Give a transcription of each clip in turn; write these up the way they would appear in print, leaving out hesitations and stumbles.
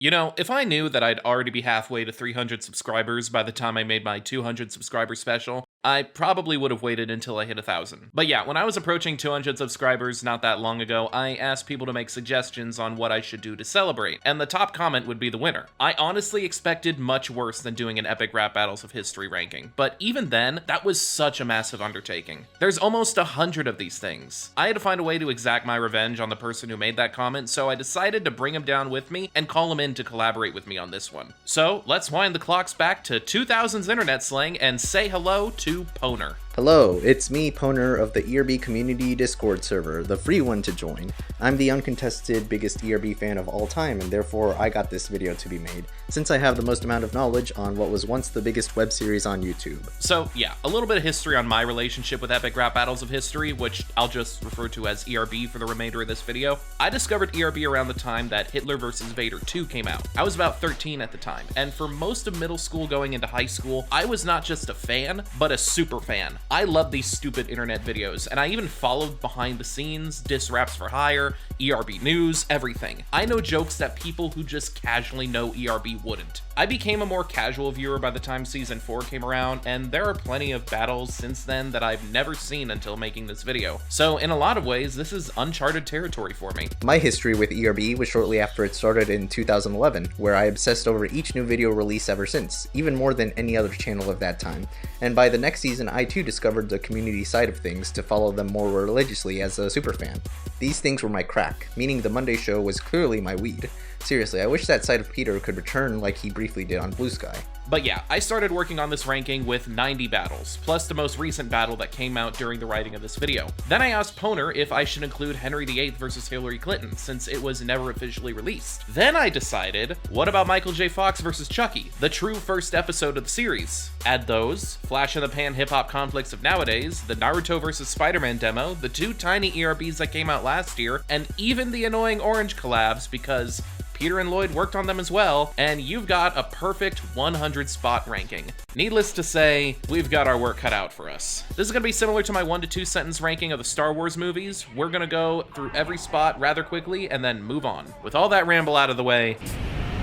You know, if I knew that I'd already be halfway to 300 subscribers by the time I made my 200 subscriber special, I probably would have waited until I hit 1,000. But yeah, when I was approaching 200 subscribers not that long ago, I asked people to make suggestions on what I should do to celebrate, and the top comment would be the winner. I honestly expected much worse than doing an Epic Rap Battles of History ranking, but even then, that was such a massive undertaking. There's almost 100 of these things. I had to find a way to exact my revenge on the person who made that comment, so I decided to bring him down with me and call him in to collaborate with me on this one. So let's wind the clocks back to 2000's internet slang and say hello to Pwner. Hello, it's me, Pwner, of the ERB Community Discord server, the free one to join. I'm the uncontested biggest ERB fan of all time, and therefore I got this video to be made, since I have the most amount of knowledge on what was once the biggest web series on YouTube. So yeah, a little bit of history on my relationship with Epic Rap Battles of History, which I'll just refer to as ERB for the remainder of this video. I discovered ERB around the time that Hitler vs. Vader 2 came out. I was about 13 at the time, and for most of middle school going into high school, I was not just a fan, but a super fan. I love these stupid internet videos, and I even followed behind the scenes, diss raps for hire, ERB news, everything. I know jokes that people who just casually know ERB wouldn't. I became a more casual viewer by the time season 4 came around, and there are plenty of battles since then that I've never seen until making this video. So in a lot of ways, this is uncharted territory for me. My history with ERB was shortly after it started in 2011, where I obsessed over each new video release ever since, even more than any other channel of that time. And by the next season, I too discovered the community side of things to follow them more religiously as a superfan. These things were my crack, meaning the Monday show was clearly my weed. Seriously, I wish that side of Peter could return like he briefly did on Blue Sky. But yeah, I started working on this ranking with 90 battles, plus the most recent battle that came out during the writing of this video. Then I asked Pwner if I should include Henry VIII versus Hillary Clinton, since it was never officially released. Then I decided, what about Michael J. Fox versus Chucky, the true first episode of the series? Add those, flash in the pan hip-hop conflicts of nowadays, the Naruto versus Spider-Man demo, the 2 tiny ERBs that came out last year, and even the annoying Orange collabs, because Peter and Lloyd worked on them as well, and you've got a perfect 100 spot ranking. Needless to say, we've got our work cut out for us. This is gonna be similar to my 1 to 2 sentence ranking of the Star Wars movies. We're gonna go through every spot rather quickly and then move on. With all that ramble out of the way,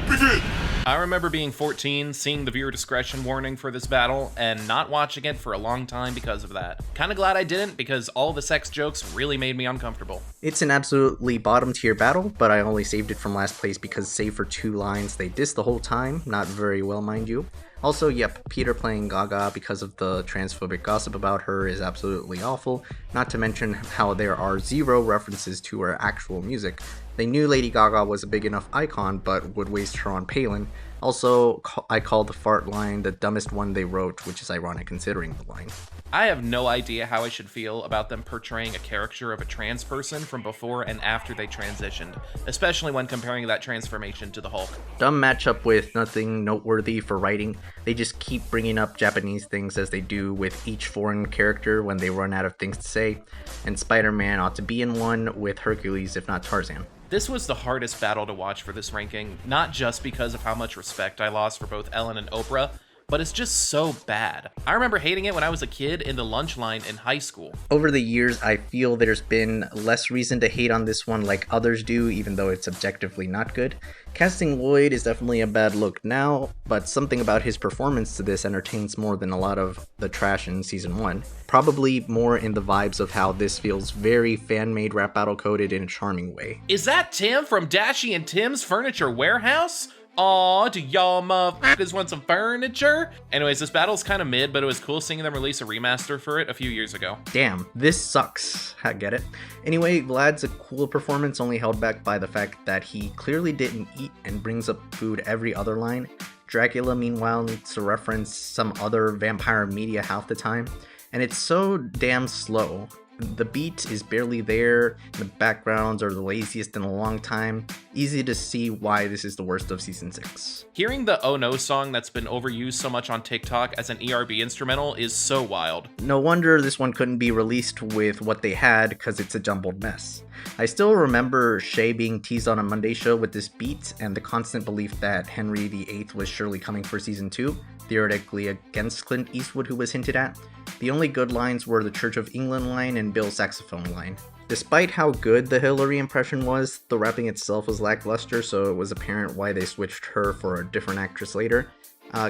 begin! I remember being 14, seeing the viewer discretion warning for this battle, and not watching it for a long time because of that. Kinda glad I didn't, because all the sex jokes really made me uncomfortable. It's an absolutely bottom tier battle, but I only saved it from last place because save for 2 lines, they diss the whole time, not very well mind you. Also, yep, Peter playing Gaga because of the transphobic gossip about her is absolutely awful, not to mention how there are 0 references to her actual music. They knew Lady Gaga was a big enough icon, but would waste her on Palin. Also, I called the fart line the dumbest one they wrote, which is ironic considering the line. I have no idea how I should feel about them portraying a caricature of a trans person from before and after they transitioned, especially when comparing that transformation to the Hulk. Dumb matchup with nothing noteworthy for writing. They just keep bringing up Japanese things as they do with each foreign character when they run out of things to say, and Spider-Man ought to be in one with Hercules if not Tarzan. This was the hardest battle to watch for this ranking, not just because of how much respect I lost for both Ellen and Oprah, but it's just so bad. I remember hating it when I was a kid in the lunch line in high school. Over the years, I feel there's been less reason to hate on this one like others do, even though it's objectively not good. Casting Lloyd is definitely a bad look now, but something about his performance to this entertains more than a lot of the trash in season 1. Probably more in the vibes of how this feels very fan-made rap battle coded in a charming way. Is that Tim from Dashy and Tim's Furniture Warehouse? Aw, do y'all motherfuckers want some furniture? Anyways, this battle's kind of mid, but it was cool seeing them release a remaster for it a few years ago. Damn, this sucks. I get it. Anyway, Vlad's a cool performance, only held back by the fact that he clearly didn't eat and brings up food every other line. Dracula, meanwhile, needs to reference some other vampire media half the time, and it's so damn slow. The beat is barely there, the backgrounds are the laziest in a long time. Easy to see why this is the worst of season 6. Hearing the Oh No song that's been overused so much on TikTok as an ERB instrumental is so wild. No wonder this one couldn't be released with what they had, because it's a jumbled mess. I still remember Shay being teased on a Monday show with this beat, and the constant belief that Henry VIII was surely coming for season 2, theoretically against Clint Eastwood, who was hinted at. The only good lines were the Church of England line and Bill's saxophone line. Despite how good the Hillary impression was, the rapping itself was lackluster, so it was apparent why they switched her for a different actress later.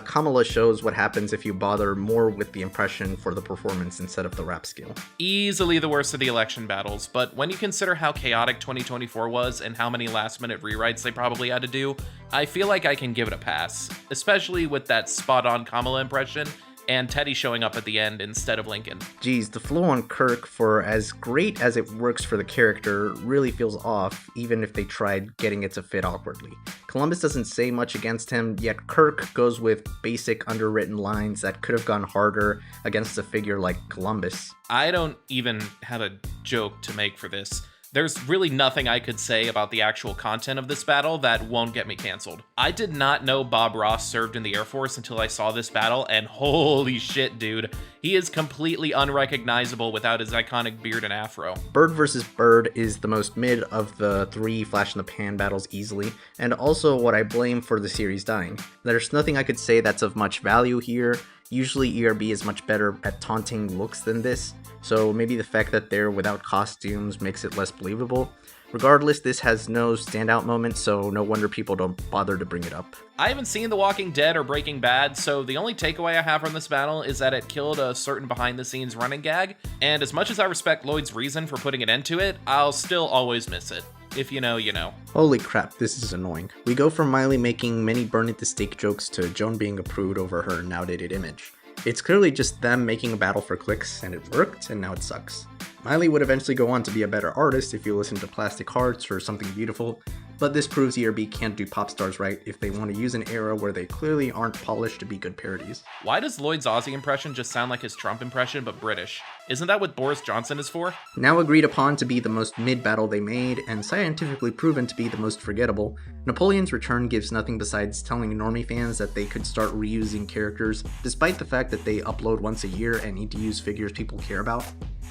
Kamala shows what happens if you bother more with the impression for the performance instead of the rap skill. Easily the worst of the election battles, but when you consider how chaotic 2024 was and how many last-minute rewrites they probably had to do, I feel like I can give it a pass, especially with that spot-on Kamala impression and Teddy showing up at the end instead of Lincoln. Geez, the flow on Kirk, for as great as it works for the character, really feels off, even if they tried getting it to fit awkwardly. Columbus doesn't say much against him, yet Kirk goes with basic underwritten lines that could have gone harder against a figure like Columbus. I don't even have a joke to make for this. There's really nothing I could say about the actual content of this battle that won't get me canceled. I did not know Bob Ross served in the Air Force until I saw this battle, and holy shit, dude. He is completely unrecognizable without his iconic beard and afro. Bird vs. Bird is the most mid of the three flash-in-the-pan battles easily, and also what I blame for the series dying. There's nothing I could say that's of much value here. Usually ERB is much better at taunting looks than this, so maybe the fact that they're without costumes makes it less believable. Regardless, this has no standout moments, so no wonder people don't bother to bring it up. I haven't seen The Walking Dead or Breaking Bad, so the only takeaway I have from this battle is that it killed a certain behind-the-scenes running gag, and as much as I respect Lloyd's reason for putting an end to it, I'll still always miss it. If you know, you know. Holy crap, this is annoying. We go from Miley making many burn at the stake jokes to Joan being a prude over her now dated image. It's clearly just them making a battle for clicks, and it worked, and now it sucks. Miley would eventually go on to be a better artist if you listen to Plastic Hearts or Something Beautiful, but this proves ERB can't do pop stars right if they want to use an era where they clearly aren't polished to be good parodies. Why does Lloyd's Aussie impression just sound like his Trump impression but British? Isn't that what Boris Johnson is for? Now agreed upon to be the most mid battle they made, and scientifically proven to be the most forgettable, Napoleon's return gives nothing besides telling normie fans that they could start reusing characters, despite the fact that they upload once a year and need to use figures people care about.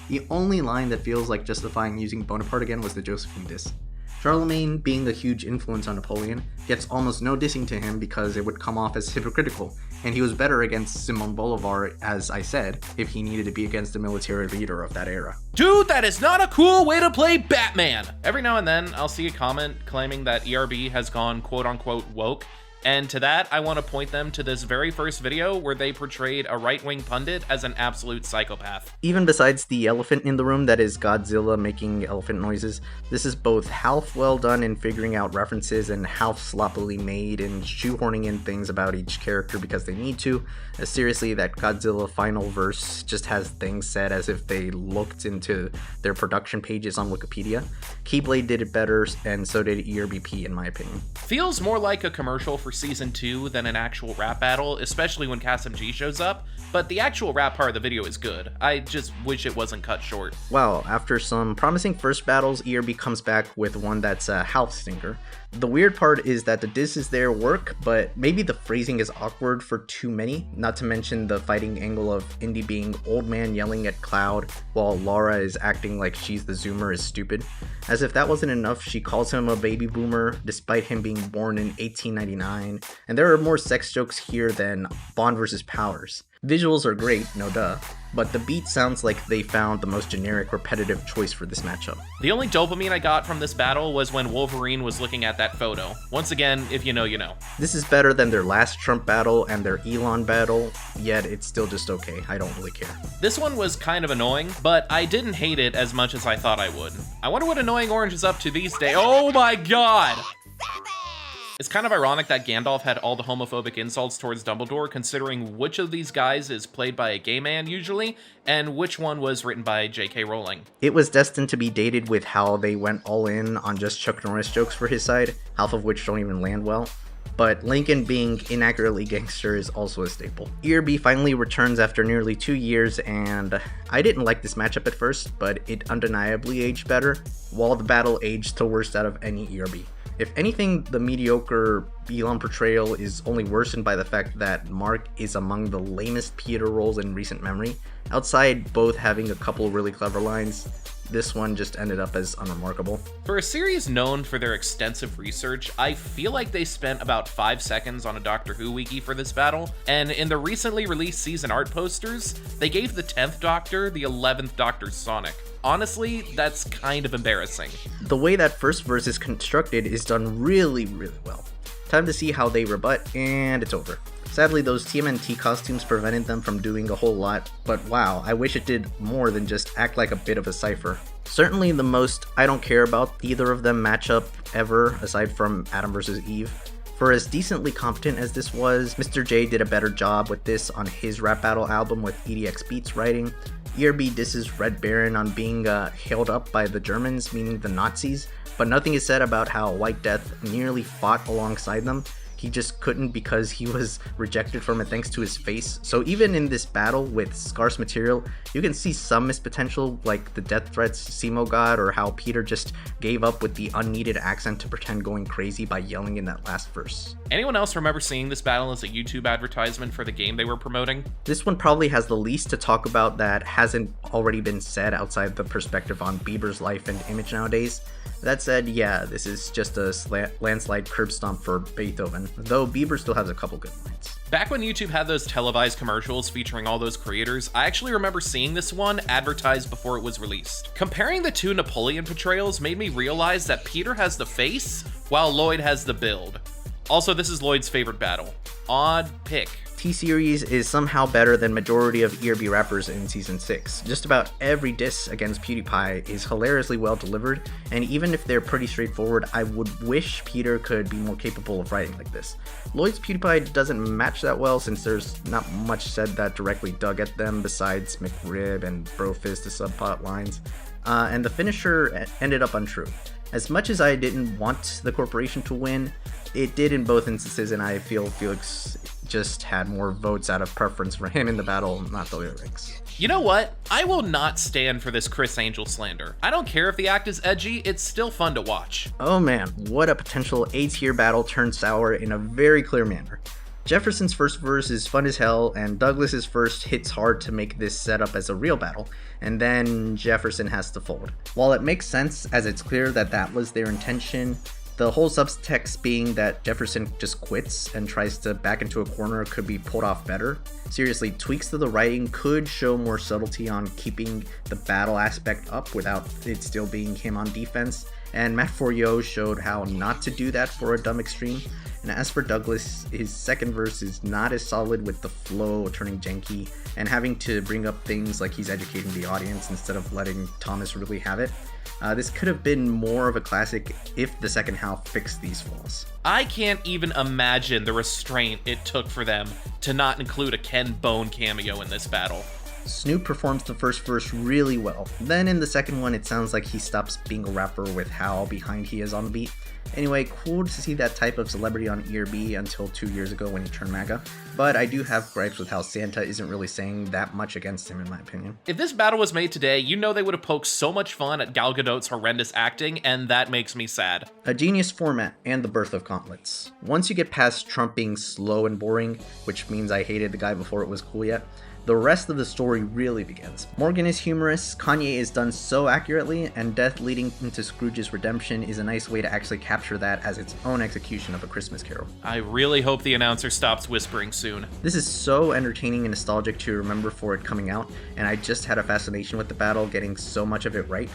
The only line that feels like justifying using Bonaparte again was the Josephine diss. Charlemagne, being a huge influence on Napoleon, gets almost no dissing to him because it would come off as hypocritical, and he was better against Simon Bolivar, as I said, if he needed to be against the military leader of that era. Dude, that is not a cool way to play Batman! Every now and then, I'll see a comment claiming that ERB has gone quote-unquote woke, and to that, I want to point them to this very first video where they portrayed a right-wing pundit as an absolute psychopath. Even besides the elephant in the room that is Godzilla making elephant noises, this is both half well done in figuring out references and half sloppily made in shoehorning in things about each character because they need to. Seriously, that Godzilla final verse just has things said as if they looked into their production pages on Wikipedia. Keyblade did it better, and so did ERBP in my opinion. Feels more like a commercial for Season 2 than an actual rap battle, especially when Kasim G shows up, but the actual rap part of the video is good. I just wish it wasn't cut short. Wow, after some promising first battles, ERB comes back with one that's a half stinker. The weird part is that the disses there work, but maybe the phrasing is awkward for too many, not to mention the fighting angle of Indy being old man yelling at Cloud while Laura is acting like she's the Zoomer is stupid. As if that wasn't enough, she calls him a baby boomer despite him being born in 1899, and there are more sex jokes here than Bond vs. Powers. Visuals are great, no duh, but the beat sounds like they found the most generic, repetitive choice for this matchup. The only dopamine I got from this battle was when Wolverine was looking at that photo. Once again, if you know, you know. This is better than their last Trump battle and their Elon battle, yet it's still just okay. I don't really care. This one was kind of annoying, but I didn't hate it as much as I thought I would. I wonder what Annoying Orange is up to these days. Oh my god! It's kind of ironic that Gandalf had all the homophobic insults towards Dumbledore, considering which of these guys is played by a gay man usually, and which one was written by J.K. Rowling. It was destined to be dated with how they went all in on just Chuck Norris jokes for his side, half of which don't even land well. But Lincoln being inaccurately gangster is also a staple. ERB finally returns after nearly 2 years, and I didn't like this matchup at first, but it undeniably aged better, while the battle aged the worst out of any ERB. If anything, the mediocre Elon portrayal is only worsened by the fact that Mark is among the lamest Peter roles in recent memory. Outside both having a couple really clever lines, this one just ended up as unremarkable. For a series known for their extensive research, I feel like they spent about 5 seconds on a Doctor Who wiki for this battle, and in the recently released season art posters, they gave the 10th Doctor the 11th Doctor's Sonic. Honestly, that's kind of embarrassing. The way that first verse is constructed is done really well. Time to see how they rebut, and it's over. Sadly, those TMNT costumes prevented them from doing a whole lot, but wow, I wish it did more than just act like a bit of a cipher. Certainly the most I don't care about either of them matchup ever, aside from Adam vs. Eve. For as decently competent as this was, Mr. J did a better job with this on his rap battle album with EDX Beats writing. ERB disses Red Baron on being held up by the Germans, meaning the Nazis, but nothing is said about how White Death nearly fought alongside them. He just couldn't because he was rejected from it thanks to his face. So even in this battle with scarce material, you can see some missed potential, like the death threats Simo got, or how Peter just gave up with the unneeded accent to pretend going crazy by yelling in that last verse. Anyone else remember seeing this battle as a YouTube advertisement for the game they were promoting? This one probably has the least to talk about that hasn't already been said outside the perspective on Bieber's life and image nowadays. That said, yeah, this is just a landslide curb stomp for Beethoven, though Bieber still has a couple good lines. Back when YouTube had those televised commercials featuring all those creators, I actually remember seeing this one advertised before it was released. Comparing the two Napoleon portrayals made me realize that Peter has the face, while Lloyd has the build. Also, this is Lloyd's favorite battle. Odd pick. T-Series is somehow better than majority of ERB rappers in Season 6. Just about every diss against PewDiePie is hilariously well delivered, and even if they're pretty straightforward, I would wish Peter could be more capable of writing like this. Lloyd's PewDiePie doesn't match that well since there's not much said that directly dug at them besides McRib and Brofist the subplot lines, and the finisher ended up untrue. As much as I didn't want the corporation to win, it did in both instances, and I feel Felix just had more votes out of preference for him in the battle, not the lyrics. You know what? I will not stand for this Chris Angel slander. I don't care if the act is edgy, it's still fun to watch. Oh man, what a potential A-tier battle turned sour in a very clear manner. Jefferson's first verse is fun as hell, and Douglas's first hits hard to make this set up as a real battle, and then Jefferson has to fold. While it makes sense, as it's clear that that was their intention, the whole subtext being that Jefferson just quits and tries to back into a corner could be pulled off better. Seriously, tweaks to the writing could show more subtlety on keeping the battle aspect up without it still being him on defense, and Matt Foryo showed how not to do that for a dumb extreme. And as for Douglas, his second verse is not as solid, with the flow turning janky and having to bring up things like he's educating the audience instead of letting Thomas really have it. This could have been more of a classic if the second half fixed these flaws. I can't even imagine the restraint it took for them to not include a Ken Bone cameo in this battle. Snoop performs the first verse really well. Then in the second one, it sounds like he stops being a rapper with how behind he is on the beat. Anyway, cool to see that type of celebrity on ERB until 2 years ago when he turned MAGA, but I do have gripes with how Santa isn't really saying that much against him in my opinion. If this battle was made today, you know they would have poked so much fun at Gal Gadot's horrendous acting, and that makes me sad. A genius format and the birth of gauntlets. Once you get past Trump being slow and boring, which means I hated the guy before it was cool yet, the rest of the story really begins. Morgan is humorous, Kanye is done so accurately, and death leading into Scrooge's redemption is a nice way to actually capture that as its own execution of A Christmas Carol. I really hope the announcer stops whispering soon. This is so entertaining and nostalgic to remember for it coming out, and I just had a fascination with the battle, getting so much of it right,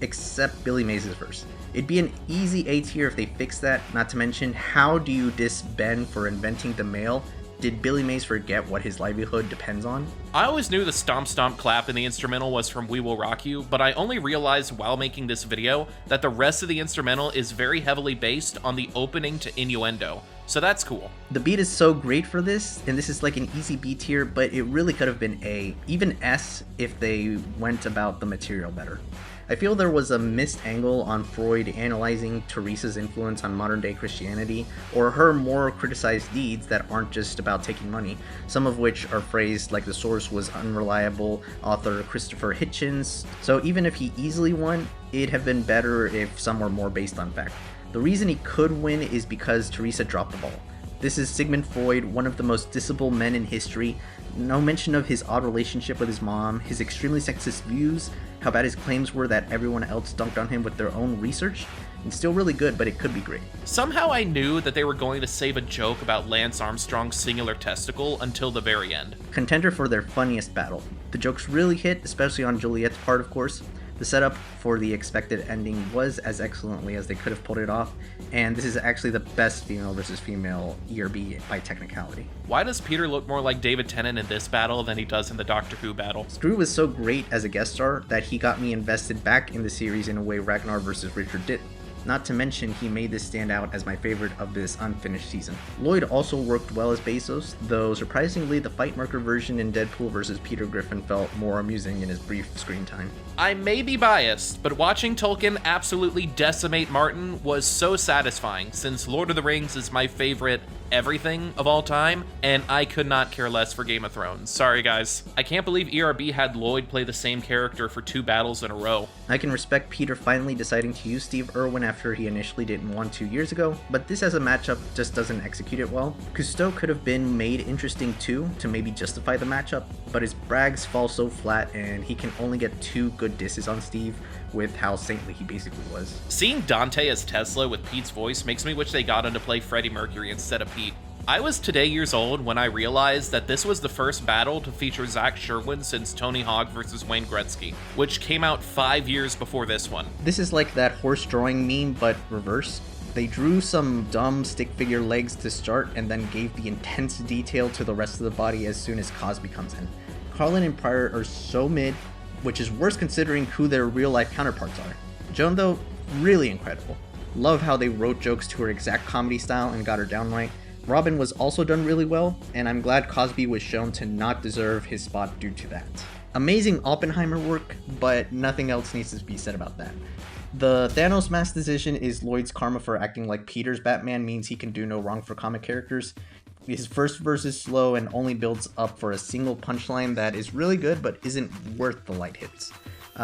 except Billy Mays' verse. It'd be an easy A tier if they fixed that, not to mention, how do you diss Ben for inventing the mail? Did Billy Mays forget what his livelihood depends on? I always knew the stomp stomp clap in the instrumental was from We Will Rock You, but I only realized while making this video that the rest of the instrumental is very heavily based on the opening to Innuendo, so that's cool. The beat is so great for this, and this is like an easy B tier, but it really could have been A, even S if they went about the material better. I feel there was a missed angle on Freud analyzing Teresa's influence on modern day Christianity, or her more criticized deeds that aren't just about taking money, some of which are phrased like the source was unreliable author Christopher Hitchens, so even if he easily won, it'd have been better if some were more based on fact. The reason he could win is because Teresa dropped the ball. This is Sigmund Freud, one of the most dissable men in history. No mention of his odd relationship with his mom, his extremely sexist views, how bad his claims were that everyone else dunked on him with their own research. It's still really good, but it could be great. Somehow I knew that they were going to save a joke about Lance Armstrong's singular testicle until the very end. Contender for their funniest battle. The jokes really hit, especially on Juliet's part, of course. The setup for the expected ending was as excellently as they could have pulled it off, and this is actually the best female versus female ERB by technicality. Why does Peter look more like David Tennant in this battle than he does in the Doctor Who battle? Screw was so great as a guest star that he got me invested back in the series in a way Ragnar vs. Richard did. Not to mention, he made this stand out as my favorite of this unfinished season. Lloyd also worked well as Bezos, though surprisingly the fight marker version in Deadpool vs. Peter Griffin felt more amusing in his brief screen time. I may be biased, but watching Tolkien absolutely decimate Martin was so satisfying, since Lord of the Rings is my favorite everything of all time, and I could not care less for Game of Thrones. Sorry guys. I can't believe ERB had Lloyd play the same character for 2 battles in a row. I can respect Peter finally deciding to use Steve Irwin after he initially didn't want 2 years ago, but this as a matchup just doesn't execute it well. Cousteau could have been made interesting too, to maybe justify the matchup, but his brags fall so flat and he can only get 2 good disses on Steve with how saintly he basically was. Seeing Dante as Tesla with Pete's voice makes me wish they got him to play Freddie Mercury instead of Pete. I was today years old when I realized that this was the first battle to feature Zach Sherwin since Tony Hawk vs. Wayne Gretzky, which came out 5 years before this one. This is like that horse drawing meme, but reverse. They drew some dumb stick figure legs to start and then gave the intense detail to the rest of the body as soon as Cosby comes in. Carlin and Pryor are so mid, which is worse considering who their real life counterparts are. Joan though, really incredible. Love how they wrote jokes to her exact comedy style and got her down right. Robin was also done really well, and I'm glad Cosby was shown to not deserve his spot due to that. Amazing Oppenheimer work, but nothing else needs to be said about that. The Thanos mask decision is Lloyd's karma for acting like Peter's Batman means he can do no wrong for comic characters. His first verse is slow and only builds up for a single punchline that is really good but isn't worth the light hits.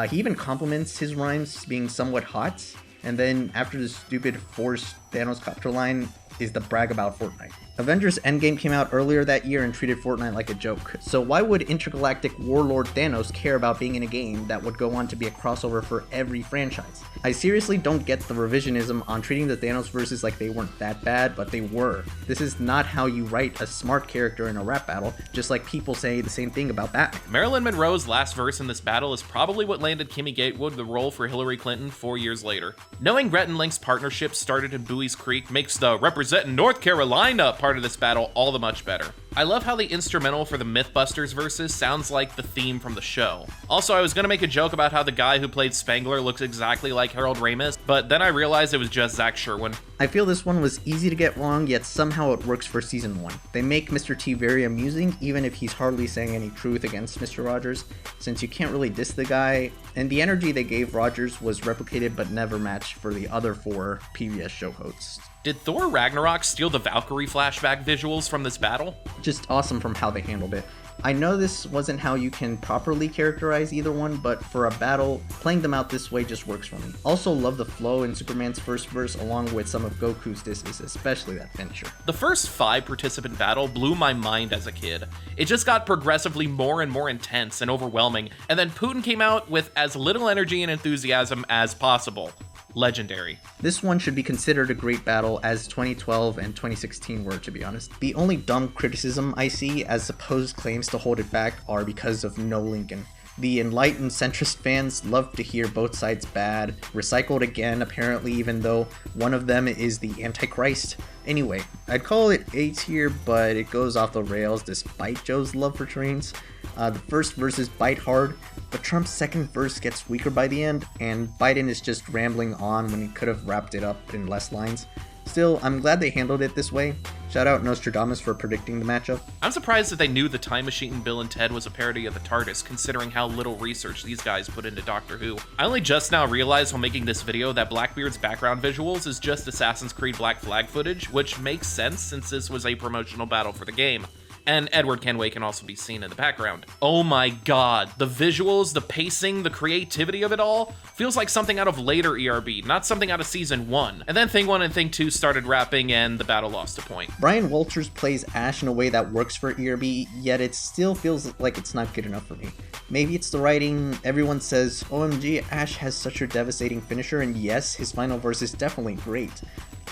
He even compliments his rhymes being somewhat hot, and then after the stupid forced Thanos copter line is the brag about Fortnite. Avengers Endgame came out earlier that year and treated Fortnite like a joke, so why would intergalactic warlord Thanos care about being in a game that would go on to be a crossover for every franchise? I seriously don't get the revisionism on treating the Thanos verses like they weren't that bad, but they were. This is not how you write a smart character in a rap battle, just like people say the same thing about Batman. Marilyn Monroe's last verse in this battle is probably what landed Kimmy Gatewood the role for Hillary Clinton 4 years later. Knowing Rhett and Link's partnership started in Bowie's Creek makes the representing North Carolina part of this battle all the much better. I love how the instrumental for the Mythbusters verses sounds like the theme from the show. Also, I was gonna make a joke about how the guy who played Spangler looks exactly like Harold Ramis, but then I realized it was just Zach Sherwin. I feel this one was easy to get wrong, yet somehow it works for season 1. They make Mr. T very amusing, even if he's hardly saying any truth against Mr. Rogers, since you can't really diss the guy, and the energy they gave Rogers was replicated but never matched for the other 4 PBS show hosts. Did Thor Ragnarok steal the Valkyrie flashback visuals from this battle? Just awesome from how they handled it. I know this wasn't how you can properly characterize either one, but for a battle, playing them out this way just works for me. Also love the flow in Superman's first verse along with some of Goku's disses, especially that finisher. The first 5 participant battle blew my mind as a kid. It just got progressively more and more intense and overwhelming, and then Putin came out with as little energy and enthusiasm as possible. Legendary. This one should be considered a great battle as 2012 and 2016 were, to be honest. The only dumb criticism I see as supposed claims to hold it back are because of no Lincoln. The enlightened centrist fans love to hear both sides bad, recycled again apparently, even though one of them is the Antichrist. Anyway, I'd call it A tier, but it goes off the rails despite Joe's love for trains. The first verses bite hard, but Trump's second verse gets weaker by the end, and Biden is just rambling on when he could have wrapped it up in less lines. Still, I'm glad they handled it this way. Shout out Nostradamus for predicting the matchup. I'm surprised that they knew The Time Machine and Bill and Ted was a parody of the TARDIS, considering how little research these guys put into Doctor Who. I only just now realized while making this video that Blackbeard's background visuals is just Assassin's Creed Black Flag footage, which makes sense since this was a promotional battle for the game. And Edward Kenway can also be seen in the background. Oh my god, the visuals, the pacing, the creativity of it all feels like something out of later ERB, not something out of Season 1. And then Thing 1 and Thing 2 started wrapping and the battle lost a point. Brian Walters plays Ash in a way that works for ERB, yet it still feels like it's not good enough for me. Maybe it's the writing. Everyone says, OMG, Ash has such a devastating finisher, and yes, his final verse is definitely great.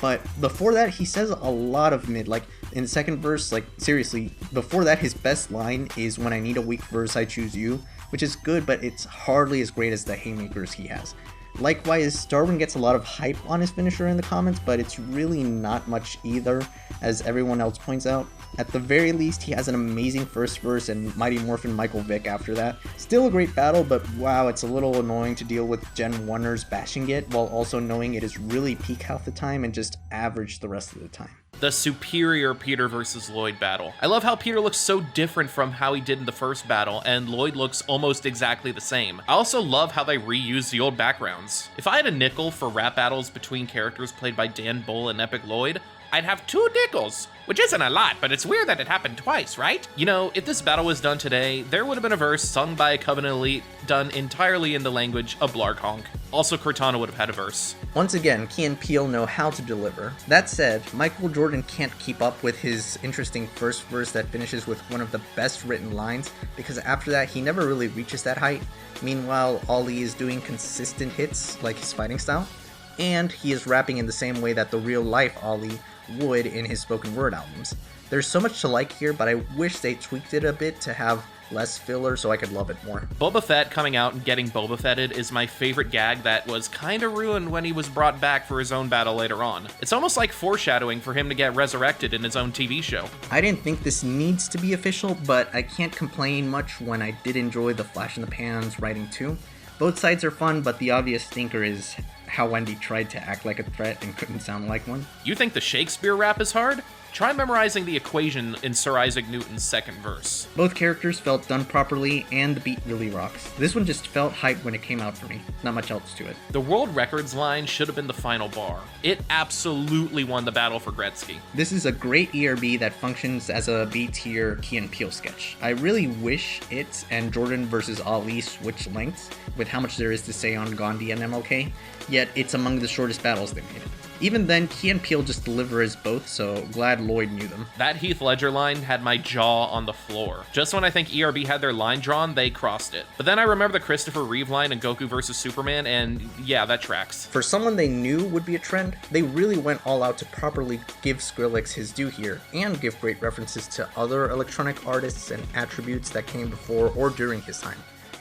But before that, he says a lot of mid. Like, in the second verse, like, seriously, before that, his best line is, when I need a weak verse, I choose you, which is good, but it's hardly as great as the haymakers he has. Likewise, Darwin gets a lot of hype on his finisher in the comments, but it's really not much either, as everyone else points out. At the very least, he has an amazing first verse and Mighty Morphin Michael Vick after that. Still a great battle, but wow, it's a little annoying to deal with Gen 1ers bashing it, while also knowing it is really peak half the time and just average the rest of the time. The superior Peter versus Lloyd battle. I love how Peter looks so different from how he did in the first battle, and Lloyd looks almost exactly the same. I also love how they reuse the old backgrounds. If I had a nickel for rap battles between characters played by Dan Bull and Epic Lloyd, I'd have 2 nickels, which isn't a lot, but it's weird that it happened twice, right? You know, if this battle was done today, there would have been a verse sung by a Covenant Elite done entirely in the language of Blarghonk. Also, Cortana would have had a verse. Once again, Key and Peele know how to deliver. That said, Michael Jordan can't keep up with his interesting first verse that finishes with one of the best written lines, because after that, he never really reaches that height. Meanwhile, Ollie is doing consistent hits, like his fighting style, and he is rapping in the same way that the real-life Ollie would in his spoken word albums. There's so much to like here, but I wish they tweaked it a bit to have less filler so I could love it more. Boba Fett coming out and getting Boba Fetted is my favorite gag that was kinda ruined when he was brought back for his own battle later on. It's almost like foreshadowing for him to get resurrected in his own TV show. I didn't think this needs to be official, but I can't complain much when I did enjoy the flash in the pans writing too. Both sides are fun, but the obvious stinker is how Wendy tried to act like a threat and couldn't sound like one. You think the Shakespeare rap is hard? Try memorizing the equation in Sir Isaac Newton's second verse. Both characters felt done properly, and the beat really rocks. This one just felt hype when it came out for me. Not much else to it. The world records line should have been the final bar. It absolutely won the battle for Gretzky. This is a great ERB that functions as a B-tier Key and Peele sketch. I really wish it and Jordan vs. Ali switch lengths with how much there is to say on Gandhi and MLK, yet it's among the shortest battles they made. Even then, Key and Peele just deliver as both, so glad Lloyd knew them. That Heath Ledger line had my jaw on the floor. Just when I think ERB had their line drawn, they crossed it. But then I remember the Christopher Reeve line in Goku vs. Superman, and yeah, that tracks. For someone they knew would be a trend, they really went all out to properly give Skrillex his due here, and give great references to other electronic artists and attributes that came before or during his time.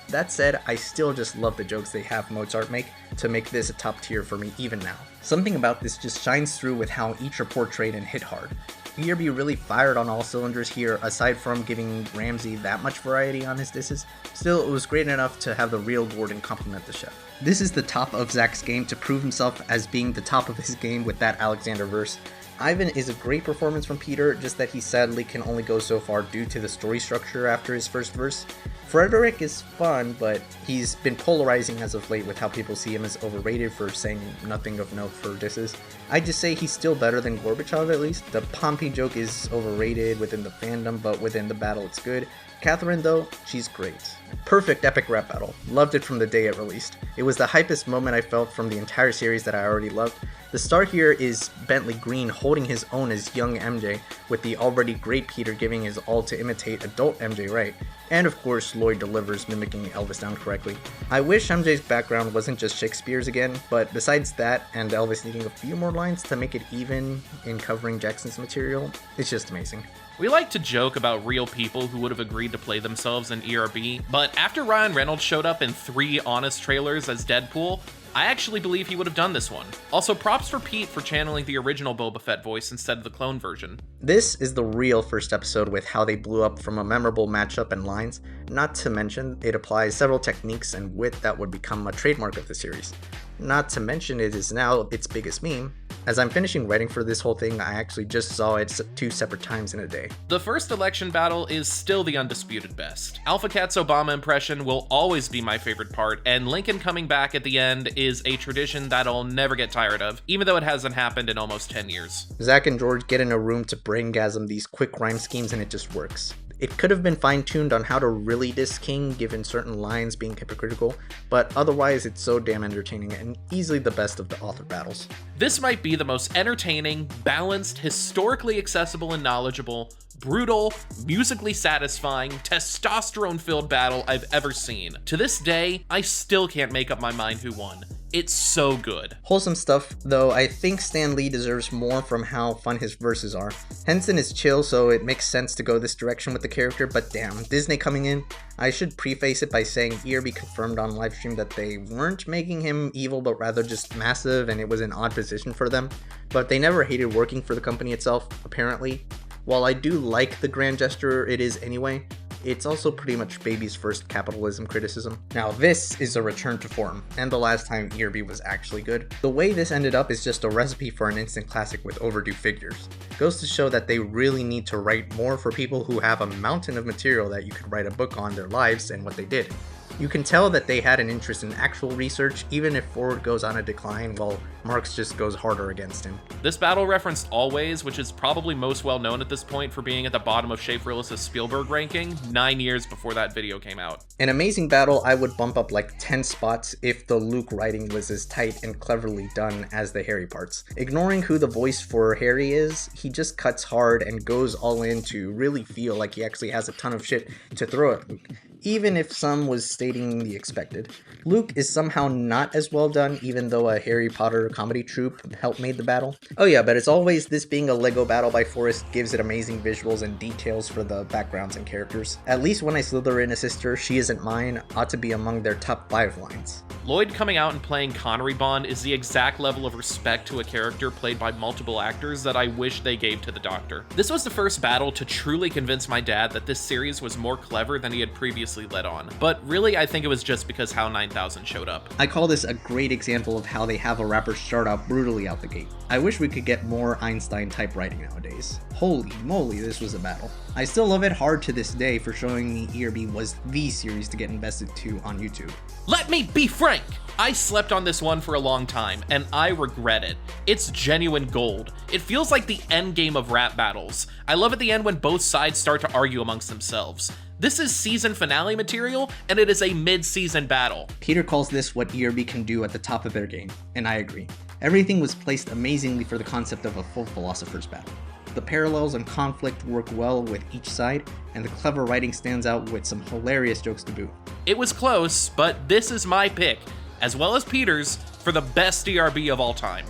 That said, I still just love the jokes they have Mozart make to make this a top tier for me even now. Something about this just shines through with how each are portrayed and hit hard. ERB really fired on all cylinders here, aside from giving Ramsey that much variety on his disses. Still, it was great enough to have the real Gordon compliment the chef. This is the top of Zach's game to prove himself as being the top of his game with that Alexander verse. Ivan is a great performance from Peter, just that he sadly can only go so far due to the story structure after his first verse. Frederick is fun, but he's been polarizing as of late with how people see him as overrated for saying nothing of note for disses. I just say he's still better than Gorbachev at least. The Pompey joke is overrated within the fandom, but within the battle it's good. Catherine though, she's great. Perfect epic rap battle. Loved it from the day it released. It was the hypest moment I felt from the entire series that I already loved. The star here is Bentley Green holding his own as young MJ, with the already great Peter giving his all to imitate adult MJ right. And of course, Lloyd delivers, mimicking Elvis down correctly. I wish MJ's background wasn't just Shakespeare's again, but besides that, and Elvis needing a few more lines to make it even in covering Jackson's material, it's just amazing. We like to joke about real people who would have agreed to play themselves in ERB, but after Ryan Reynolds showed up in 3 honest trailers as Deadpool, I actually believe he would have done this one. Also, props for Pete for channeling the original Boba Fett voice instead of the clone version. This is the real first episode with how they blew up from a memorable matchup and lines, not to mention it applies several techniques and wit that would become a trademark of the series. Not to mention it is now its biggest meme, As I'm finishing writing for this whole thing, I actually just saw it 2 separate times in a day. The first election battle is still the undisputed best. Alpha Cat's Obama impression will always be my favorite part, and Lincoln coming back at the end is a tradition that I'll never get tired of, even though it hasn't happened in almost 10 years. Zach and George get in a room to braingasm these quick rhyme schemes and it just works. It could have been fine-tuned on how to really diss King given certain lines being hypocritical, but otherwise it's so damn entertaining and easily the best of the author battles. This might be the most entertaining, balanced, historically accessible and knowledgeable, brutal, musically satisfying, testosterone-filled battle I've ever seen. To this day, I still can't make up my mind who won. It's so good. Wholesome stuff, though I think Stan Lee deserves more from how fun his verses are. Henson is chill, so it makes sense to go this direction with the character, but damn, Disney coming in. I should preface it by saying ERB confirmed on livestream that they weren't making him evil, but rather just massive, and it was an odd position for them. But they never hated working for the company itself, apparently. While I do like the grand gesture it is anyway, it's also pretty much baby's first capitalism criticism. Now this is a return to form, and the last time ERB was actually good. The way this ended up is just a recipe for an instant classic with overdue figures. Goes to show that they really need to write more for people who have a mountain of material that you could write a book on their lives and what they did. You can tell that they had an interest in actual research, even if Ford goes on a decline while Marx just goes harder against him. This battle referenced Always, which is probably most well known at this point for being at the bottom of Schaefer-Ellis's Spielberg ranking 9 years before that video came out. An amazing battle I would bump up like 10 spots if the Luke writing was as tight and cleverly done as the Harry parts. Ignoring who the voice for Harry is, he just cuts hard and goes all in to really feel like he actually has a ton of shit to throw at Luke, even if some was stating the expected. Luke is somehow not as well done, even though a Harry Potter comedy troupe helped made the battle. Oh yeah, but as always, this being a Lego battle by Forrest gives it amazing visuals and details for the backgrounds and characters. At least when I slither in a sister, she isn't mine, ought to be among their top 5 lines. Lloyd coming out and playing Connery Bond is the exact level of respect to a character played by multiple actors that I wish they gave to the Doctor. This was the first battle to truly convince my dad that this series was more clever than he had previously let on. But really, I think it was just because HOW 9000 showed up. I call this a great example of how they have a rapper start out brutally out the gate. I wish we could get more Einstein type writing nowadays. Holy moly, this was a battle. I still love it hard to this day for showing me ERB was the series to get invested to on YouTube. Let me be frank! I slept on this one for a long time, and I regret it. It's genuine gold. It feels like the end game of rap battles. I love at the end when both sides start to argue amongst themselves. This is season finale material, and it is a mid-season battle. Peter calls this what ERB can do at the top of their game, and I agree. Everything was placed amazingly for the concept of a full philosopher's battle. The parallels and conflict work well with each side, and the clever writing stands out with some hilarious jokes to boot. It was close, but this is my pick, as well as Peter's, for the best ERB of all time.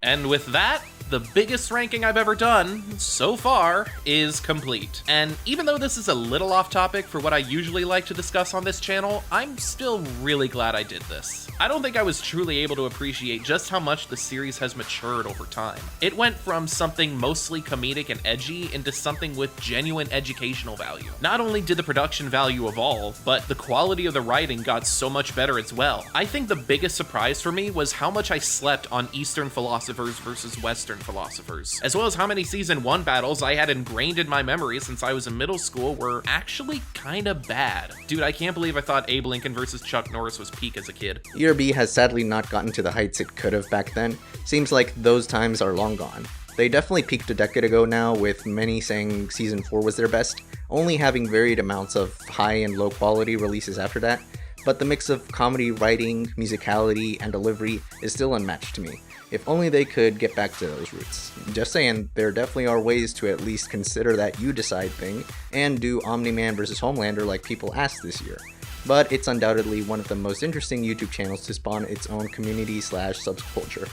And with that, the biggest ranking I've ever done, so far, is complete. And even though this is a little off topic for what I usually like to discuss on this channel, I'm still really glad I did this. I don't think I was truly able to appreciate just how much the series has matured over time. It went from something mostly comedic and edgy into something with genuine educational value. Not only did the production value evolve, but the quality of the writing got so much better as well. I think the biggest surprise for me was how much I slept on Eastern philosophers versus Western philosophers, as well as how many season 1 battles I had ingrained in my memory since I was in middle school were actually kinda bad. Dude, I can't believe I thought Abe Lincoln versus Chuck Norris was peak as a kid. ERB has sadly not gotten to the heights it could have back then. Seems like those times are long gone. They definitely peaked a decade ago now, with many saying season 4 was their best, only having varied amounts of high and low quality releases after that, but the mix of comedy, writing, musicality, and delivery is still unmatched to me. If only they could get back to those roots. Just saying, there definitely are ways to at least consider that you decide thing, and do Omni-Man vs. Homelander like people asked this year. But it's undoubtedly one of the most interesting YouTube channels to spawn its own community/subculture.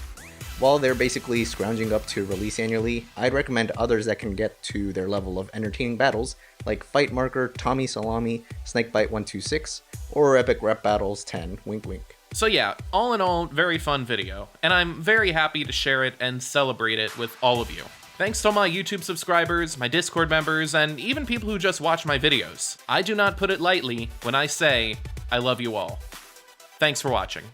While they're basically scrounging up to release annually, I'd recommend others that can get to their level of entertaining battles, like Fight Marker, Tommy Salami, Snakebite 126, or Epic Rap Battles 10, wink wink. So yeah, all in all, very fun video, and I'm very happy to share it and celebrate it with all of you. Thanks to all my YouTube subscribers, my Discord members, and even people who just watch my videos. I do not put it lightly when I say I love you all. Thanks for watching.